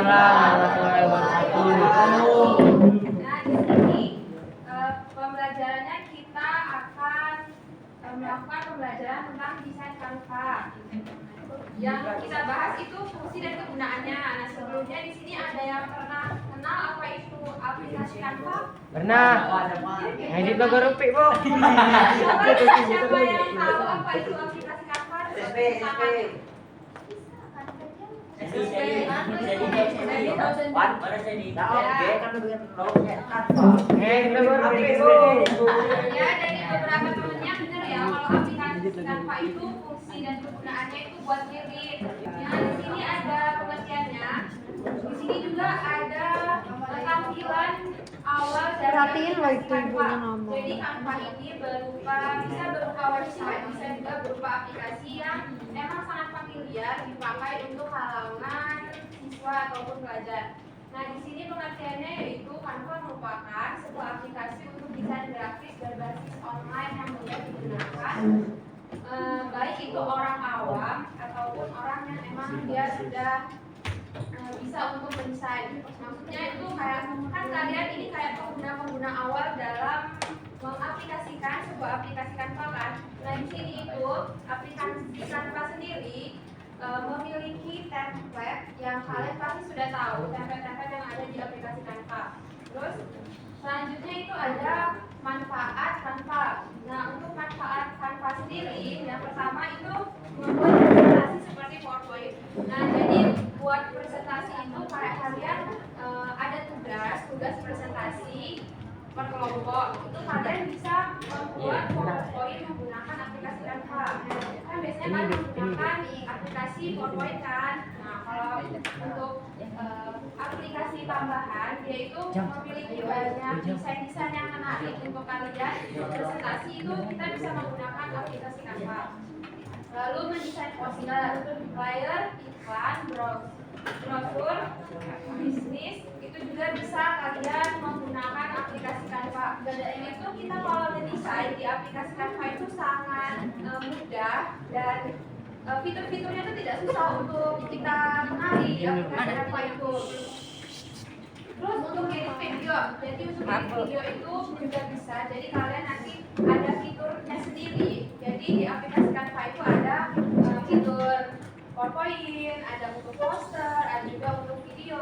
warahmatullahi wabarakatuh. Nah, di sini pembelajarannya kita akan melakukan pembelajaran tentang desain Canva. Yang kita bahas itu fungsi dan kegunaannya. Nah, sebelumnya di sini ada yang pernah kenal apa itu aplikasi Canva? Pernah. Edit logo rupik, Bu. Siapa yang tahu apa itu aplikasi Canva? Ya, dari beberapa temennya benar ya kalau aplikasi Canva itu fungsi dan kegunaannya itu buat ngedit. Nah, di sini ada pengertiannya. Di sini juga ada tampilan awal dari Perhatiin loh itu Canva. ibunya ngomong. Jadi Canva ini bisa berupa website, bisa juga berupa aplikasi yang memang sangat familiar dipakai untuk kalangan siswa ataupun pelajar. Nah, di sini pengertiannya yaitu Canva merupakan sebuah aplikasi untuk desain grafis berbasis online yang mudah digunakan, baik itu orang awam ataupun orang yang memang dia sudah bisa untuk mendesain. Maksudnya itu kayak kan kalian ini kayak pengguna awal dalam mengaplikasikan sebuah aplikasi Canva kan. Nah, di sini itu aplikasi Canva sendiri memiliki template yang kalian pasti sudah tahu, template-template yang ada di aplikasi Canva. Terus selanjutnya itu ada manfaat Canva. Nah, untuk manfaat Canva sendiri, yang pertama itu membuat presentasi seperti PowerPoint. Nah, jadi buat presentasi itu kayak kalian ada tugas presentasi per kelompok. Itu kalian bisa membuat PowerPoint menggunakan aplikasi Canva. Kan biasanya kan menggunakan aplikasi PowerPoint kan. Nah, kalau untuk aplikasi tambahan dia itu memiliki banyak desain-desain yang menarik untuk kalian presentasi itu kita bisa menggunakan aplikasi Canva. Lalu mendesain poster, flyer, iklan, brosur, bisnis itu juga bisa kalian menggunakan aplikasi Canva. Bedanya itu kita kalau mendesain di aplikasi Canva itu sangat mudah dan fitur-fiturnya itu tidak susah untuk kita kenali di aplikasi Canva itu. Terus untuk edit video, jadi untuk edit video itu juga bisa. Jadi kalian nanti ada fiturnya sendiri. Jadi di aplikasi Canva itu ada fitur PowerPoint, ada untuk poster, ada juga untuk video.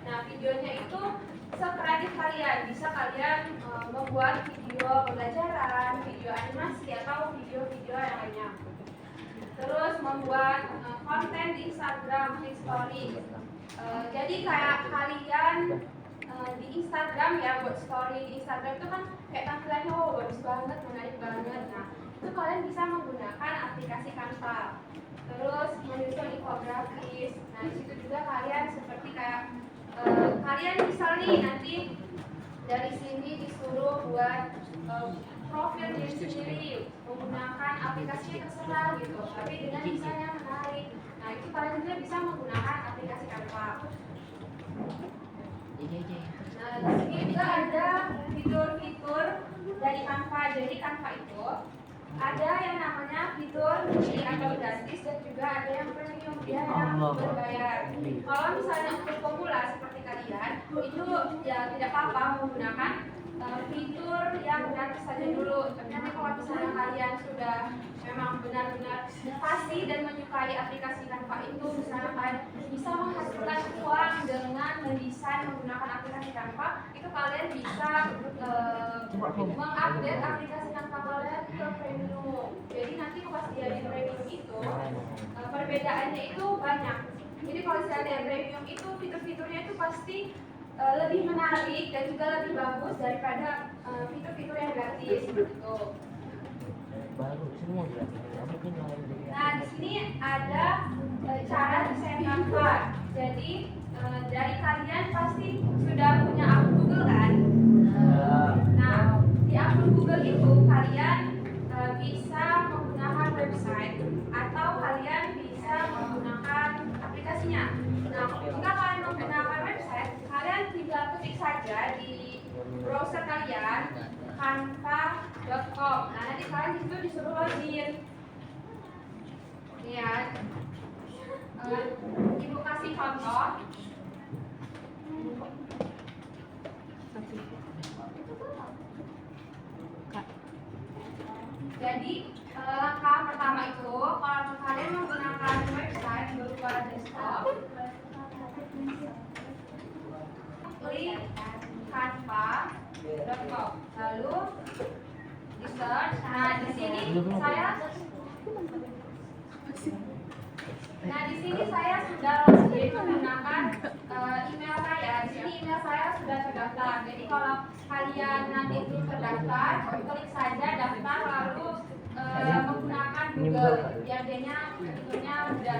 Nah, videonya itu sekreatif kalian. Bisa kalian membuat video pembelajaran, video animasi atau video-video yang lainnya. Terus membuat konten di Instagram, di story. Jadi kayak kalian di Instagram ya, buat story di Instagram itu kan kayak tampilannya bagus banget, menarik banget. Nah, itu kalian bisa menggunakan aplikasi Canva. Terus menyusun infografis. Nah, di situ juga kalian seperti kayak kalian misal nih nanti dari sini disuruh buat profil diri sendiri menggunakan aplikasinya terserah gitu, tapi dengan desain yang menarik. Nah, itu kalian juga bisa menggunakan aplikasi Canva. Nah, di sini juga ada fitur-fitur dari Canva. Jadi Canva itu ada yang namanya fitur free atau gratis dan juga ada yang premium, dia yang berbayar. Kalau misalnya untuk pemula seperti kalian, itu ya tidak apa-apa menggunakan fitur yang gratis saja dulu. Tapi nanti kalau misalnya kalian sudah memang benar-benar pasti dan menyukai aplikasi Canva itu, misalnya kalian bisa menghasilkan uang dengan mendesain menggunakan aplikasi Canva, itu kalian bisa mengupdate aplikasi Canva kalian ke premium. Jadi nanti pas dia di premium itu perbedaannya itu banyak. Jadi kalau misalnya premium itu fitur-fiturnya itu pasti lebih menarik dan juga lebih bagus daripada fitur-fitur yang gratis gitu. Nah, di sini ada cara desain Canva. Jadi dari kalian pasti sudah punya akun Google kan? Nah, di akun Google itu kalian bisa menggunakan website atau kalian bisa menggunakan aplikasinya. Nah, jika kalian menggunakan website, kalian tinggal ketik saja di browser kalian canva.com. Nah, nanti kalian di situ disuruh login. Ya, Ibu kasih contoh. desktop, klik canva.com, lalu di search. Nah di sini saya sudah login menggunakan email saya. Di sini email saya sudah terdaftar. Jadi kalau kalian nanti belum terdaftar, klik saja daftar lalu menggunakan Google. Biasanya fiturnya mudah.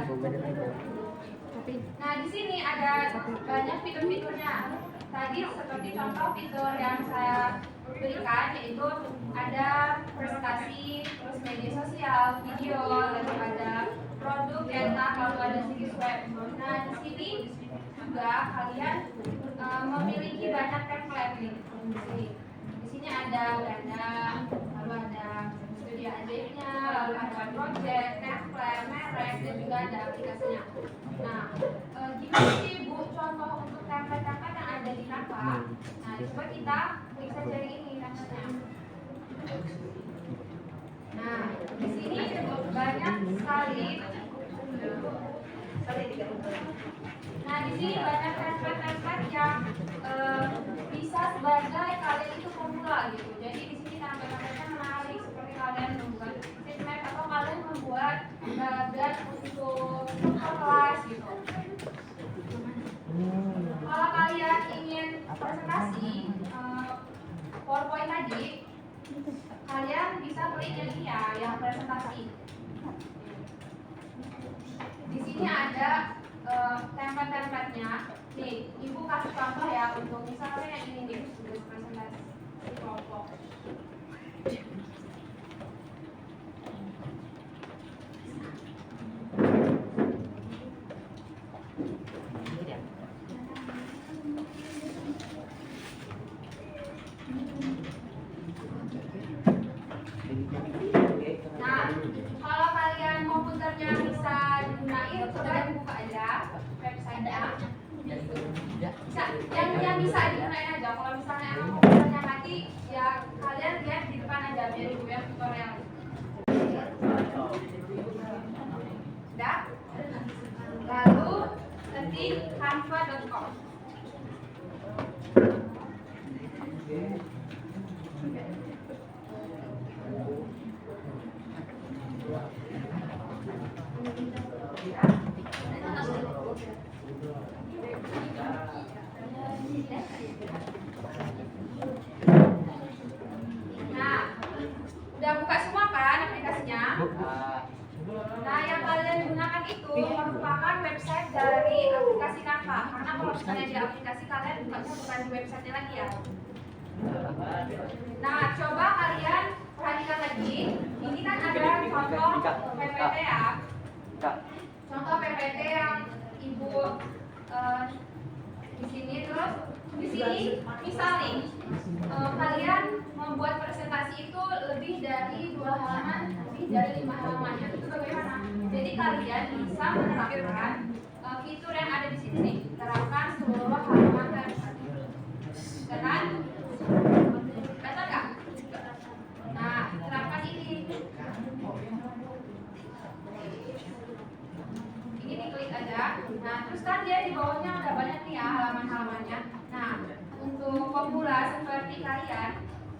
Nah di sini ada banyak fitur-fiturnya. Tadi seperti contoh fitur yang saya berikan yaitu ada presentasi, terus media sosial, video, lalu ada produk, cetak, lalu ada situs web. Nah di sini juga kalian memiliki banyak template nih. Di sini ada dana, lalu ada studi ajaibnya, lalu ada project, template, merek, dan juga ada aplikasinya. Nah, gimana sih Bu contoh untuk template-template yang ada di Canva? Nah, coba kita klik saja ini template-nya. Nah, di sini banyak sekali. Nah, di sini banyak template-template yang bisa sebagai kalian itu pemula gitu. Jadi di sini template-templatenya menarik seperti kalian membuat statement atau kalian membuat dan untuk kelas gitu. Kalau kalian ingin presentasi PowerPoint tadi, kalian bisa klik yang ini ya, yang presentasi. Di sini ada template-templatenya. Nih, Ibu kasih contoh ya untuk misalnya yang ini nih, untuk presentasi kelompok. Nah, kalau kalian komputernya bisa digunain, coba buka aja websitenya. Yang bisa digunain aja. Kalau misalnya emang komputernya mati, ya kalian lihat di depan aja biar ibu yang tutorial. Sudah? Lalu ketik canva.com. Nah, udah buka semua kan aplikasinya? Nah, yang kalian gunakan itu merupakan website dari aplikasi Canva. Karena kalau misalnya di aplikasi kalian bukan di websitenya lagi ya. Nah, coba kalian perhatikan lagi. Ini kan ada contoh PPT ya. Contoh PPT yang Ibu di sini, terus di sini misal nih kalian membuat presentasi itu lebih dari 2 halaman, lebih dari 5 halaman. Itu bagaimana? Jadi kalian bisa menerapkan fitur yang ada di sini nih, terapkan seluruh halaman presentasi. Kan? Betul nggak? Nah, terapkan ini. Ini diklik aja. Nah, terus kan dia di bawahnya ada banyak nih ya halaman-halamannya. Nah, untuk pemula seperti kalian,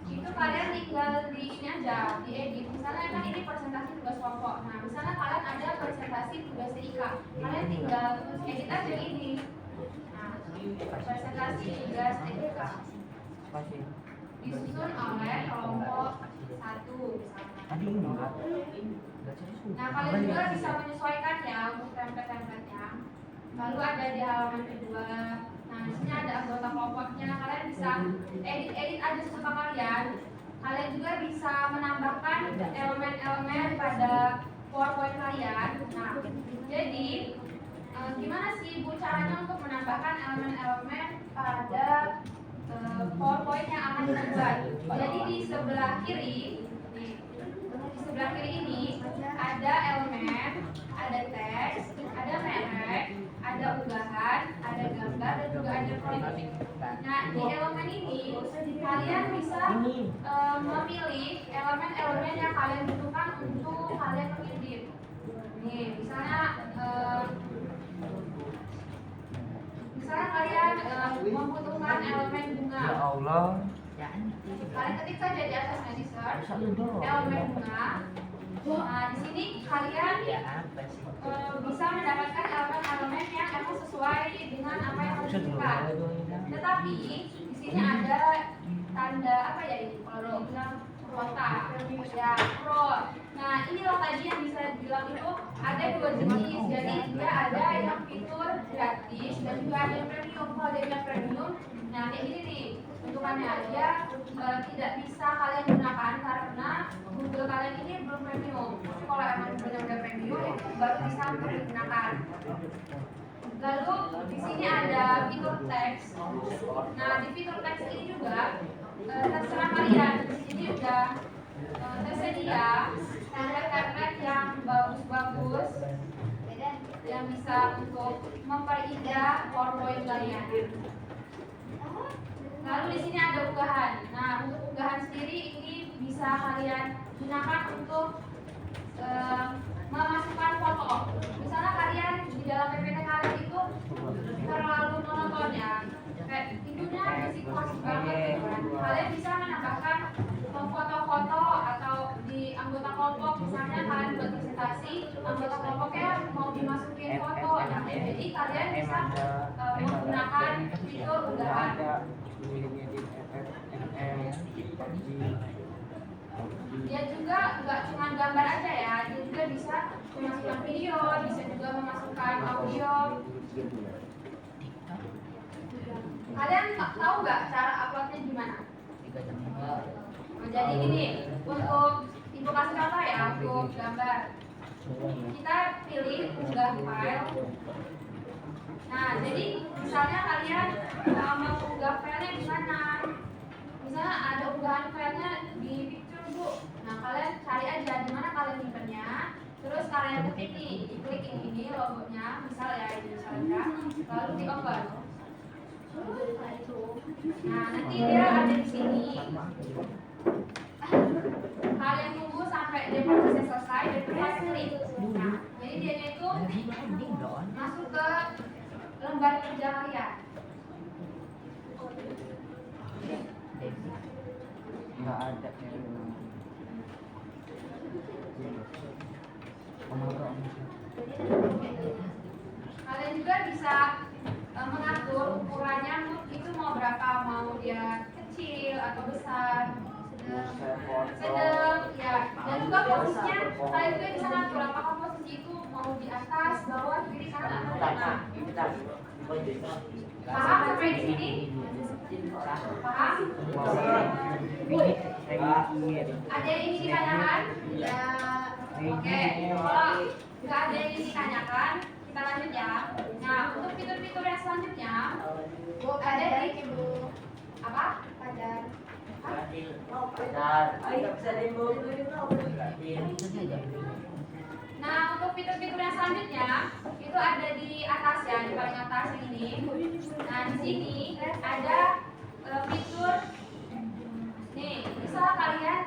itu kalian tinggal di ini aja, diedit. Misalnya kan ini presentasi tugas pokok. Nah, misalnya kalian ada presentasi tugas TIK, kalian tinggal edit aja ini. Nah, presentasi tugas TIK disusun oleh kelompok 1 misalnya. Nah, kalian juga bisa menyesuaikan ya untuk template-templatenya. Lalu ada di halaman kedua. Nah, di sini ada anggota kelompoknya. Kalian bisa edit-edit aja sesuka kalian. Kalian juga bisa menambahkan elemen-elemen pada PowerPoint kalian. Nah, jadi gimana sih Bu caranya untuk menambahkan elemen-elemen pada PowerPoint yang akan dibuat? Jadi di sebelah kiri ini ada elemen, ada teks, ada merek, ada unggahan, ada gambar, dan juga ada produk. Nah, di elemen ini kalian bisa memilih elemen-elemen yang kalian butuhkan untuk kalian edit. Nih, misalnya Misalnya kalian membutuhkan elemen bunga. Ya Allah. Kalian ketik saja di atasnya di search elemen bunga. Nah, di sini kalian bisa mendapatkan elemen-elemen yang emang sesuai dengan apa yang kalian butuhkan. Tetapi di sini ada tanda apa ya ini? Kalau bilang rota, ya pro. Nah, inilah tadi yang bisa dibilang itu ada dua jenis. Jadi dia ada yang fitur gratis dan juga ada yang premium. Kalau ada yang premium, nah kayak gini nih bentukannya, dia tidak bisa kalian gunakan karena Google kalian ini belum premium. Tapi kalau emang benar-benar premium itu baru bisa untuk digunakan. Lalu di sini ada fitur teks. Nah, di fitur teks ini juga terserah kalian. Di sini udah tersedia template-template yang bagus-bagus yang bisa untuk memperindah PowerPoint kalian. Lalu di sini ada unggahan. Nah, untuk unggahan sendiri ini bisa kalian gunakan untuk memasukkan foto. Misalnya kalian di dalam PPT kalian itu terlalu monoton ya, kayak itunya fisik klasik banget gitu kan. Kalian bisa menambahkan foto-foto atau di anggota kelompok, misalnya kalian buat presentasi, anggota kelompoknya mau dimasukin foto. Nah, jadi kalian bisa menggunakan fitur unggahan. Dia juga nggak cuma gambar aja ya, dia juga bisa memasukkan video, bisa juga memasukkan audio. Kalian tahu nggak cara uploadnya gimana? Jadi gini, untuk ibu kasih contoh ya, untuk gambar kita pilih unggah file. Nah, jadi misalnya kalian mau unggah filenya di mana? Misalnya ada unggahan filenya di picture bu. Nah, kalian cari aja di mana kalian nyimpennya. Terus kalian ketik nih, diklik ini logonya, misal ya ini misalnya, lalu di open. Nah, nanti dia ada di sini. Kalian tunggu sampai dia prosesnya selesai dan kalian klik. Nah, jadi dia itu masuk ke lembar kerja kalian. Nggak ada Kalian juga bisa mengatur ukurannya itu mau berapa, mau dia kecil atau besar, sedang ya, dan juga posisinya kalian juga bisa ngatur apakah posisi itu mau di atas, bawah, kiri, kanan atau tengah. Paham sampai di sini? Paham? Ada yang ingin ditanyakan? Ya. Oke. Kalau nggak ada yang ingin ditanyakan, kita lanjut ya. Nah, untuk fitur-fitur yang selanjutnya, ada di apa? Pajar. Nah, untuk fitur-fitur yang selanjutnya itu ada di atas ya, di paling atas yang ini. Nah, di sini ada fitur nih, misalnya kalian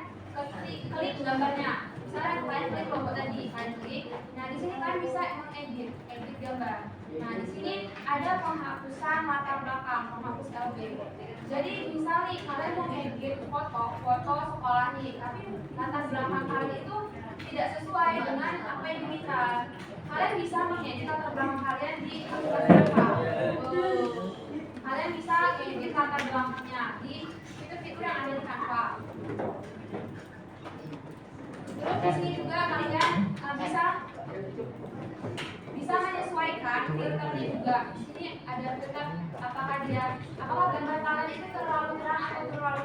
klik gambarnya. Misalnya kalian klik logo tadi, kalian klik. Nah, di sini kalian bisa edit gambar. Nah, di sini ada penghapusan latar belakang, penghapus LB. Jadi, misal nih kalian mau edit foto sekolah nih, tapi latar belakang kalian itu tidak sesuai dengan apa yang diminta. Kalian bisa mengedit latar belakang kalian di Canva. Kalian bisa edit latar belakangnya di fitur-fitur yang ada di Canva. Terus di sini juga kalian bisa menyesuaikan filternya juga. Di sini ada filter apakah gambar kalian itu terlalu terang atau terlalu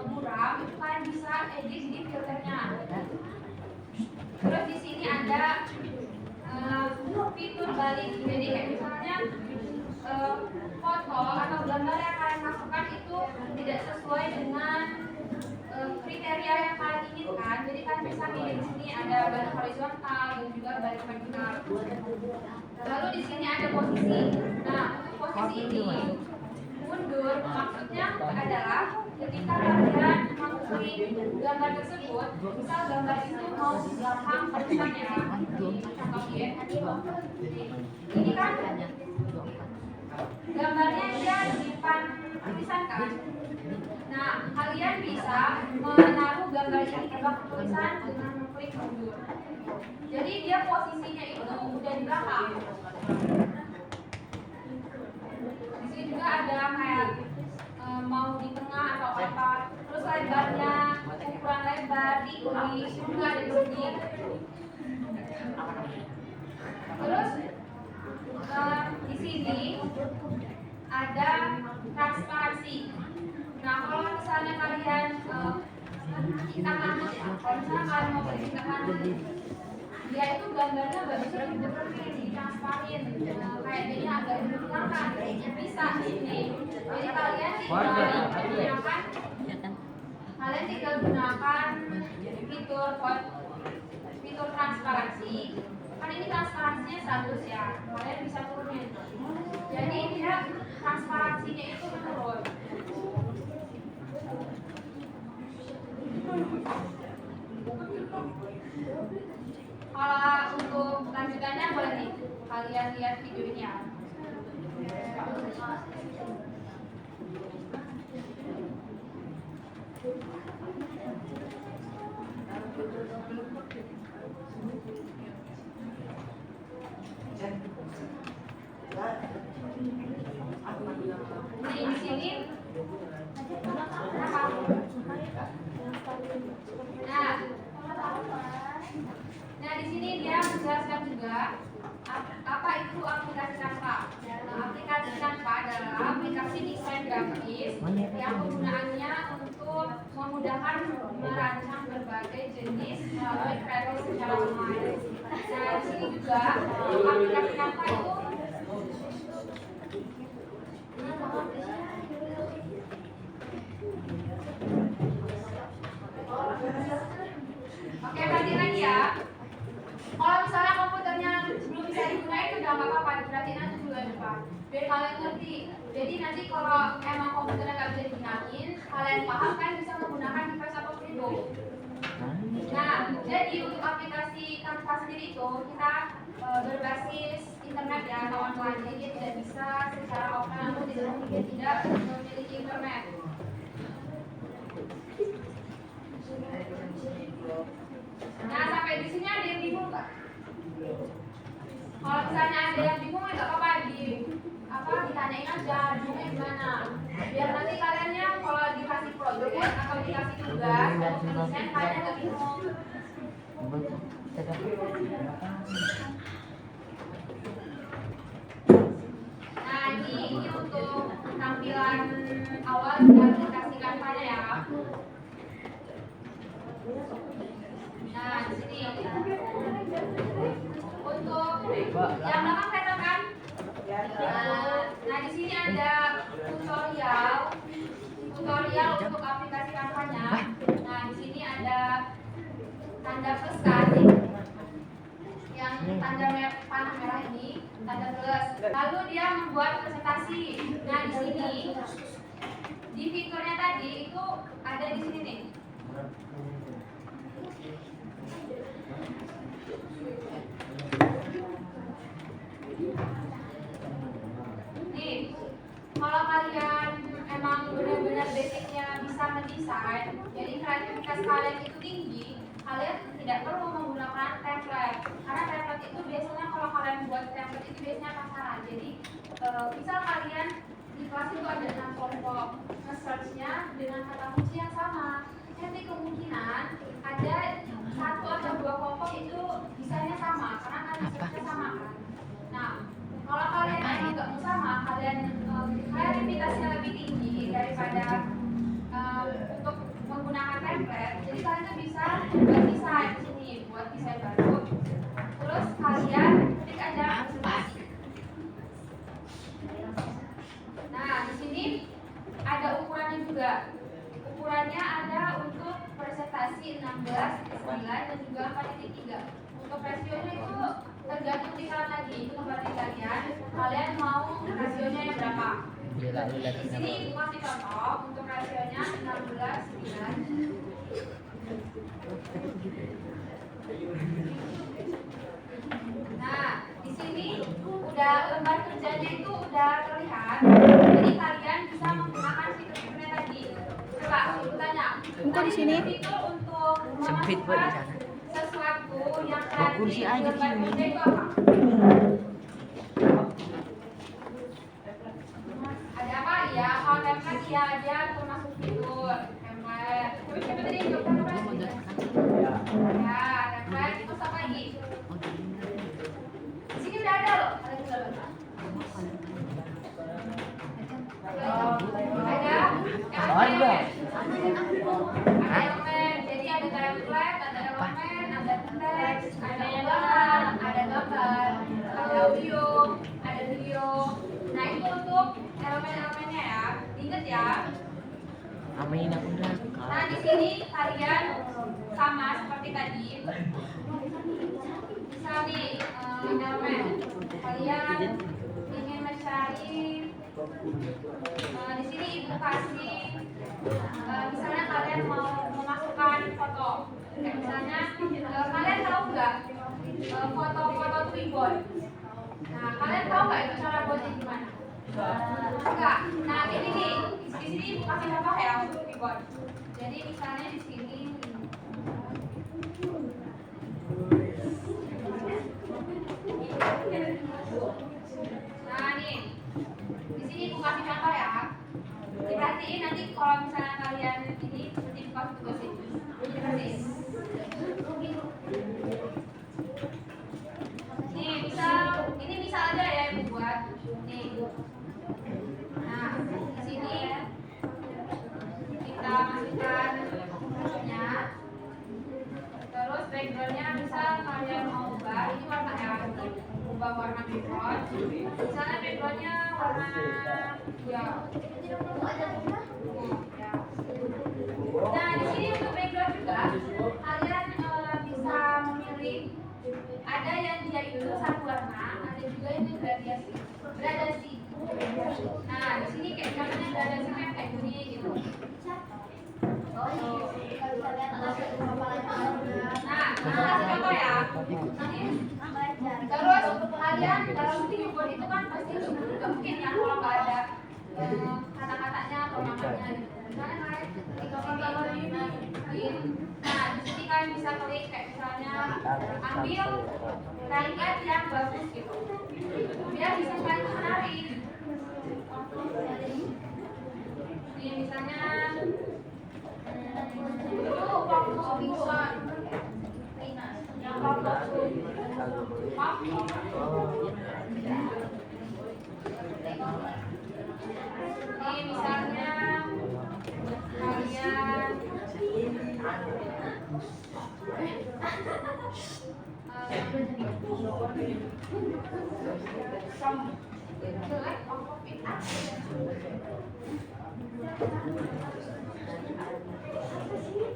buram, itu kalian bisa edit di filternya. Terus di sini ada fitur balik. Jadi kayak misalnya foto atau gambar yang kalian masukkan itu tidak sesuai dengan kriteria yang kalian inginkan. Jadi kalian bisa pilih di sini ada balik horizontal dan juga balik vertikal. Lalu di sini ada posisi. Nah, untuk posisi ini mundur maksudnya adalah ketika kalian menelusuri gambar tersebut, misal gambar itu mau di belakang tulisannya contoh ya, ini kan gambarnya dia di depan tulisan kan. Nah, kalian bisa menaruh gambar ini ke belakang tulisan dengan mengklik mundur. Jadi dia posisinya itu udah di belakang. Di sini juga ada kayak mau di tengah atau apa. Terus lebarnya, ukuran lebar, tinggi, juga ada di sini. Terus di sini ada transparansi. Nah, kalau misalnya kalian kita kangen ya, kalau misalnya kalian mau beli kita kangen, dia itu gambarnya bagusnya di transparan, kayak ini agak dihilangkan, bisa di sini. Jadi kalian tinggal gunakan fitur transparansi. Kan ini transparansinya 100 ya, kalian bisa turunin. Jadi dia transparansinya itu menurun. Kalau untuk lanjutannya boleh nih kalian lihat video ini ya. Di sini Nah, di sini dia menjelaskan juga apa itu aplikasi Canva. Aplikasi Canva adalah aplikasi desain grafis yang penggunaannya untuk memudahkan merancang berbagai jenis melalui kreatif secara online. Nah, di sini juga aplikasi Canva itu Oke, berarti lagi ya. Kalau misalnya komputernya belum bisa digunakan itu udah nggak apa-apa, diperhatiin aja dulu ya Pak. Biar kalian ngerti. Jadi nanti kalau emang komputernya nggak bisa digunakan, kalian paham kan bisa menggunakan device apapun itu. Nah, jadi untuk aplikasi Canva sendiri itu kita berbasis internet ya atau online. Jadi dia tidak bisa secara offline atau tidak memiliki internet. Nah, sampai di sini ada yang bingung nggak? Kalau misalnya ada yang bingung ya nggak apa-apa, ditanyain aja bingungnya gimana. Biar nanti kaliannya kalau dikasih project atau dikasih tugas untuk desain kalian nggak bingung. Nah, ini untuk tampilan awal dari aplikasi Canva-nya ya. Nah, di sini untuk yang belakang kelihatan kan? Nah, di sini ada tutorial untuk aplikasi Canva-nya. Nah, di sini ada tanda plus kan? Yang tanda panah merah ini, tanda plus. Lalu dia membuat presentasi. Nah, di sini di fiturnya tadi itu ada di sini nih. Nih, kalau kalian emang benar-benar basicnya bisa mendesain, jadi kreativitas kalian itu tinggi, kalian tidak perlu menggunakan template. Karena template itu biasanya kalau kalian buat template itu biasanya pasaran. Jadi misal kalian di kelas itu ada 6 kelompok, nge-search-nya dengan kata kunci yang sama. Nanti kemungkinan ada 1 atau 2 kelompok itu desainnya sama, karena kan search-nya sama kan. Nah, kalau kalian emang nggak mau sama, kalian kreativitasnya lebih tinggi daripada untuk menggunakan template, jadi kalian tuh bisa buat desain di sini, buat desain baru. Terus kalian klik aja presentasi. Nah, di sini ada ukurannya juga. Ukurannya ada untuk presentasi 16:9 dan juga 4:3. Untuk rasionya itu tergantung di kalian lagi, itu kembali kalian mau rasionya yang berapa. Di sini ibu kasih contoh untuk rasionya 16:9. Nah, di sini udah lembar kerjanya itu udah terlihat. Jadi kalian bisa menggunakan fitur-fiturnya tadi. Coba ibu tanya. Bukan di sini. Fitur untuk Sempit buat di sana. sesuatu yang Bawa kursi ada di aja lembar sini. kerja itu apa? Ada apa ya? Kalau template ya dia termasuk fitur template. Tapi siapa tadi yang jawab template? Ya, template terus apa lagi? Di sini udah ada loh. Ada juga loh. Ada elemen. Ada elemen. Jadi ada template, ada elemen, ada teks, ada gambar, ada audio, ada video. Nah itu untuk elemen-elemennya ya. Ingat ya. Amain aku dah. Nah di sini kalian sama seperti tadi. Misal nih elemen kalian ingin mencari di sini ibu kasih misalnya kalian mau memasukkan foto. Kayak misalnya kalian tahu nggak foto Twiboy? Nah kalian tahu nggak itu cara buatnya gimana? Enggak. Nah ini nih di sini ibu kasih contoh ya untuk Twiboy. Jadi misalnya di sini nah nih di sini ibu kasih contoh ya. Diperhatiin nanti kalau misalnya kalian ini seperti ibu kasih tugas ini. Diperhatiin. Nih ini misal aja ya ibu buat. Nih. Nah di sini kita masukkan fotonya. Terus backgroundnya misal kalian mau ubah, ini warna ya, ubah warna background. Misalnya backgroundnya warna ya. Nah di sini untuk background juga kalian bisa memilih. Ada yang dia itu satu warna, ada juga yang gradasi. Nah di sini kayak misalnya gradasinya kayak gini gitu. Nah, kasih contoh ya. Terus kalian dalam Twiboy itu kan pasti nggak mungkin ya kalau nggak ada kata-katanya atau namanya gitu. Misalnya kalian nah di sini kalian bisa klik kayak misalnya ambil kalimat yang bagus gitu. Biar bisa kalian menarik. Ini misalnya ini misalnya kalian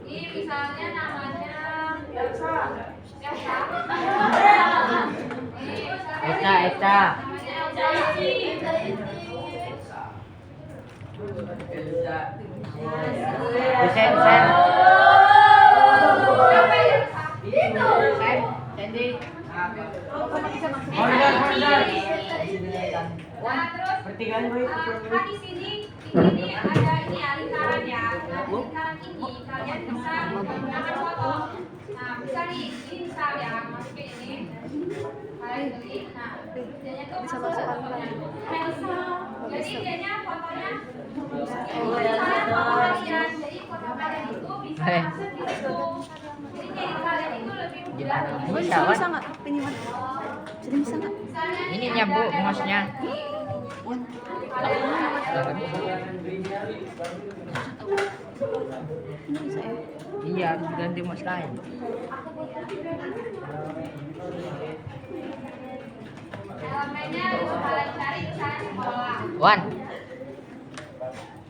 ini misalnya namanya Elsa. Eta. Sen. Sandy. Nah, terus Pertigaan gue. kan di sini ini ada ini ya lingkaran ya. Nah, di lingkaran ini kalian bisa menggunakan foto. Nah, bisa nih, ini bisa ya masukin ini. Kalian klik. Nah, dianya tuh masuk fotonya. Jadi dianya fotonya misalnya foto kalian. Jadi foto kalian itu bisa masuk di situ. Jadi kayak kalian itu lebih mudah. Bisa nggak? Ini mana? Jadi bisa nggak? Ini nyabuk mouse-nya. Ini bisa ya? Iya, harus ganti mouse lain. Elemennya bisa kalian cari misalnya sekolah. Wan.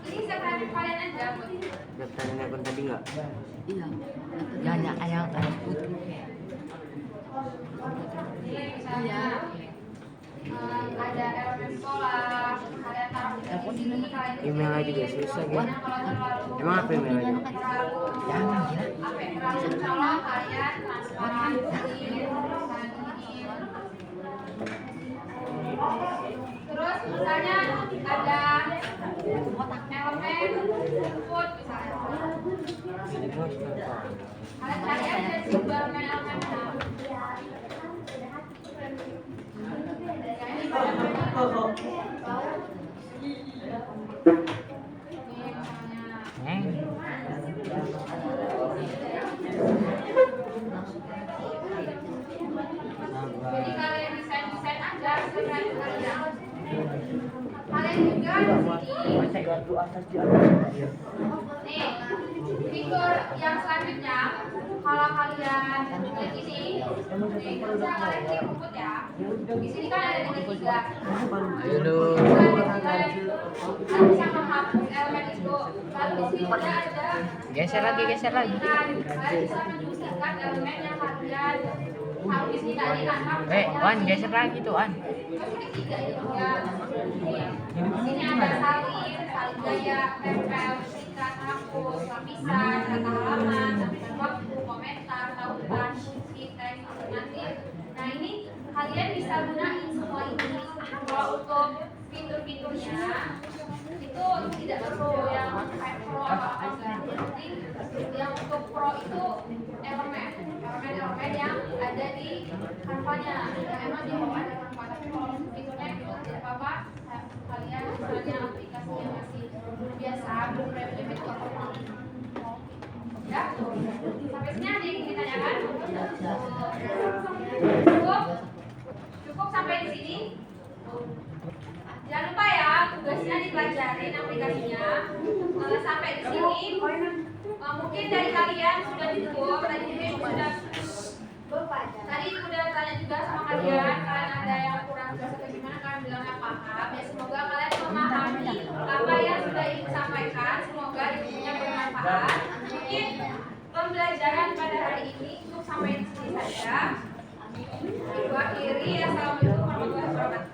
Ini sekarang kalian aja. Daftarin akun tadi nggak? Iya. Jangan yang putih. Ini misalnya ada elemen sekolah, kalian taruh di ini kalian Email aja juga susah gitu. Emang apa email aja? Jangan gila. Apa ya? Terlalu mencolok kalian transparansi. Terus misalnya ada elemen input misalnya. Kalian cari aja di situ elemen-elemennya. Jadi kalian desain aja sesuai kalian. Kalian juga di sini. Nih, fitur yang selanjutnya, kalau kalian lihat ini, nih, bisa kalian klik input ya. Di sini kan ada tiga. Ayo lu. Kalian bisa menghapus elemen itu. Lalu di sini juga ada. Geser lagi. Kalian bisa menyisihkan elemen yang kalian habis ini tadi kan. Wan, geser lagi tuh, Wan. Tiga ini juga. Ini ada salin gaya, tempel, sikat, hapus, lapisan, kata halaman, lapisan waktu, komentar, tautan, isi, teks, alternatif. Nah ini kalian bisa gunain semua ini. Kalau untuk fitur-fiturnya itu tidak perlu yang kayak pro atau apa enggak. Jadi yang untuk pro itu elemen yang ada di Canva-nya. Yang emang di bawah ada Canva. Tapi kalau fiturnya itu tidak apa-apa. Kalian misalnya aplikasinya masih biasa belum limit atau ya sampai sini ada yang ditanyakan cukup sampai di sini. Jangan lupa ya tugasnya dipelajarin aplikasinya sampai di sini. Mungkin dari kalian sudah ditutup tadi udah tanya juga sama kalian ada yang kurang jelas atau gimana kalian bilang nggak paham ya, semoga kalian memahami apa yang sudah ibu sampaikan, semoga ilmunya bermanfaat. Mungkin pembelajaran pada hari ini cukup sampai di sini saja. Ibu akhiri, assalamualaikum warahmatullahi wabarakatuh.